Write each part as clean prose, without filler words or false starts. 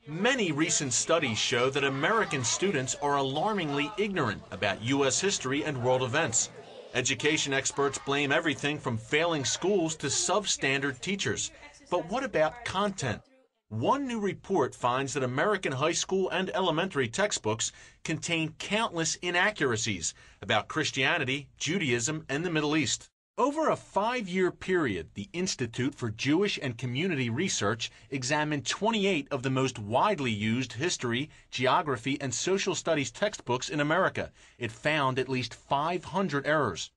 Many recent studies show that American students are alarmingly ignorant about U.S. history and world events. Education experts blame everything from failing schools to substandard teachers. But what about content? One new report finds that American high school and elementary textbooks contain countless inaccuracies about Christianity, Judaism, and the Middle East. Over a 5-year period, the Institute for Jewish and Community Research examined 28 of the most widely used history, geography, and social studies textbooks in America. It found at least 500 errors.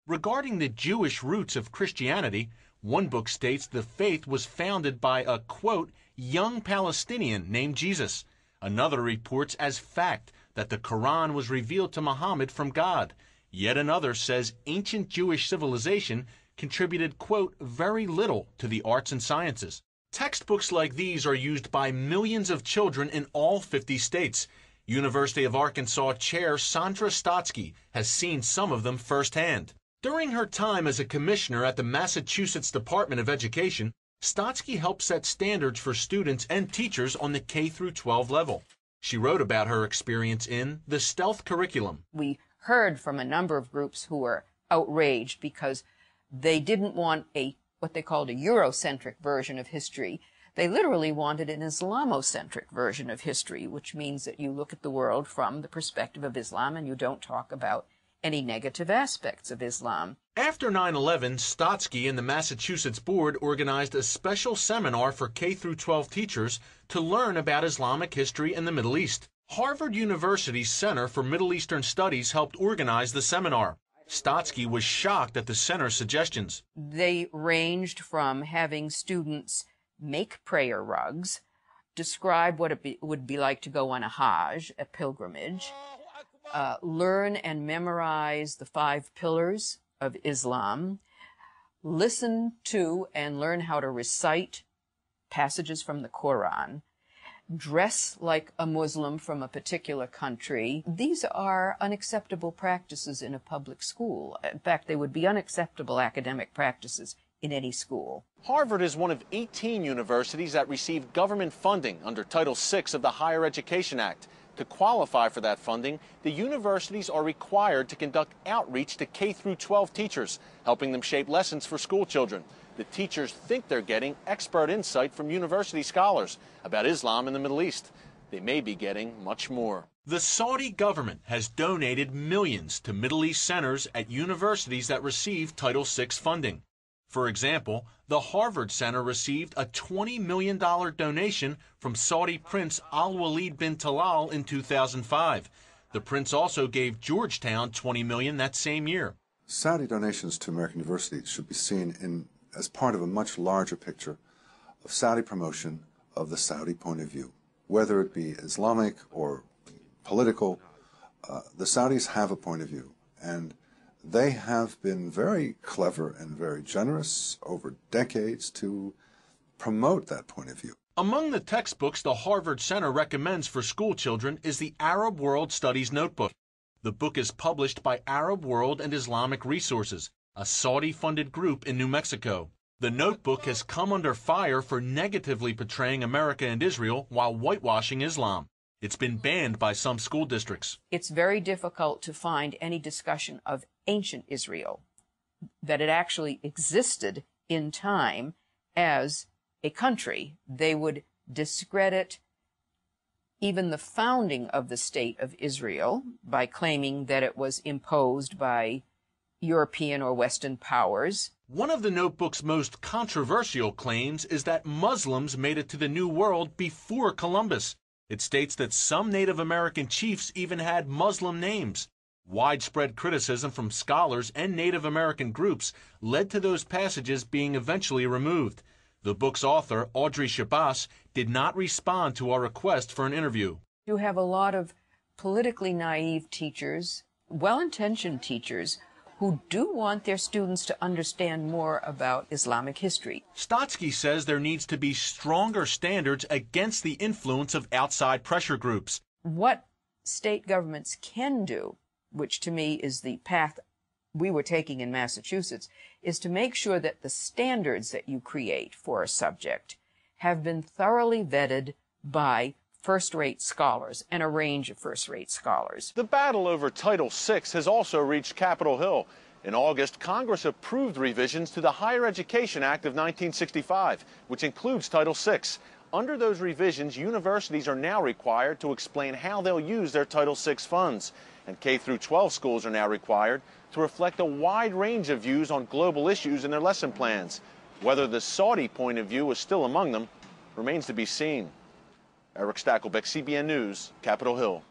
Regarding the Jewish roots of Christianity, one book states the faith was founded by a, quote, young Palestinian named Jesus. Another reports as fact that the Quran was revealed to Muhammad from God. Yet another says ancient Jewish civilization contributed, quote, very little to the arts and sciences. Textbooks like these are used by millions of children in all 50 states. University of Arkansas Chair Sandra Stotsky has seen some of them firsthand. During her time as a commissioner at the Massachusetts Department of Education, Stotsky helped set standards for students and teachers on the K-12 level. She wrote about her experience in The Stealth Curriculum. We heard from a number of groups who were outraged because they didn't want what they called a Eurocentric version of history. They literally wanted an Islamocentric version of history, which means that you look at the world from the perspective of Islam and you don't talk about any negative aspects of Islam. After 9/11, Stotsky and the Massachusetts Board organized a special seminar for K-12 teachers to learn about Islamic history in the Middle East. Harvard University's Center for Middle Eastern Studies helped organize the seminar. Stotsky was shocked at the center's suggestions. They ranged from having students make prayer rugs, describe what it would be like to go on a Hajj, a pilgrimage, learn and memorize the 5 pillars of Islam, listen to and learn how to recite passages from the Quran, dress like a Muslim from a particular country. These are unacceptable practices in a public school. In fact, they would be unacceptable academic practices in any school. Harvard is one of 18 universities that receive government funding under Title VI of the Higher Education Act. To qualify for that funding, the universities are required to conduct outreach to K-12 teachers, helping them shape lessons for school children. The teachers think they're getting expert insight from university scholars about Islam in the Middle East. They may be getting much more. The Saudi government has donated millions to Middle East centers at universities that receive Title VI funding. For example, the Harvard Center received a $20 million donation from Saudi Prince Al-Walid bin Talal in 2005. The prince also gave Georgetown $20 million that same year. Saudi donations to American universities should be seen as part of a much larger picture of Saudi promotion of the Saudi point of view. Whether it be Islamic or political, the Saudis have a point of view, and they have been very clever and very generous over decades to promote that point of view. Among the textbooks the Harvard Center recommends for school children is the Arab World Studies Notebook. The book is published by Arab World and Islamic Resources, a Saudi-funded group in New Mexico. The notebook has come under fire for negatively portraying America and Israel while whitewashing Islam. It's been banned by some school districts. It's very difficult to find any discussion of ancient Israel, that it actually existed in time as a country. They would discredit even the founding of the State of Israel by claiming that it was imposed by European or Western powers. One of the notebook's most controversial claims is that Muslims made it to the New World before Columbus. It states that some Native American chiefs even had Muslim names. Widespread criticism from scholars and Native American groups led to those passages being eventually removed. The book's author, Audrey Shabazz, did not respond to our request for an interview. You have a lot of politically naive teachers, well-intentioned teachers, who do want their students to understand more about Islamic history. Stotsky says there needs to be stronger standards against the influence of outside pressure groups. What state governments can do, which to me is the path we were taking in Massachusetts, is to make sure that the standards that you create for a subject have been thoroughly vetted by first-rate scholars and a range of first-rate scholars. The battle over Title VI has also reached Capitol Hill. In August, Congress approved revisions to the Higher Education Act of 1965, which includes Title VI. Under those revisions, universities are now required to explain how they'll use their Title VI funds. And K-12 schools are now required to reflect a wide range of views on global issues in their lesson plans. Whether the Saudi point of view is still among them remains to be seen. Eric Stakelbeck, CBN News, Capitol Hill.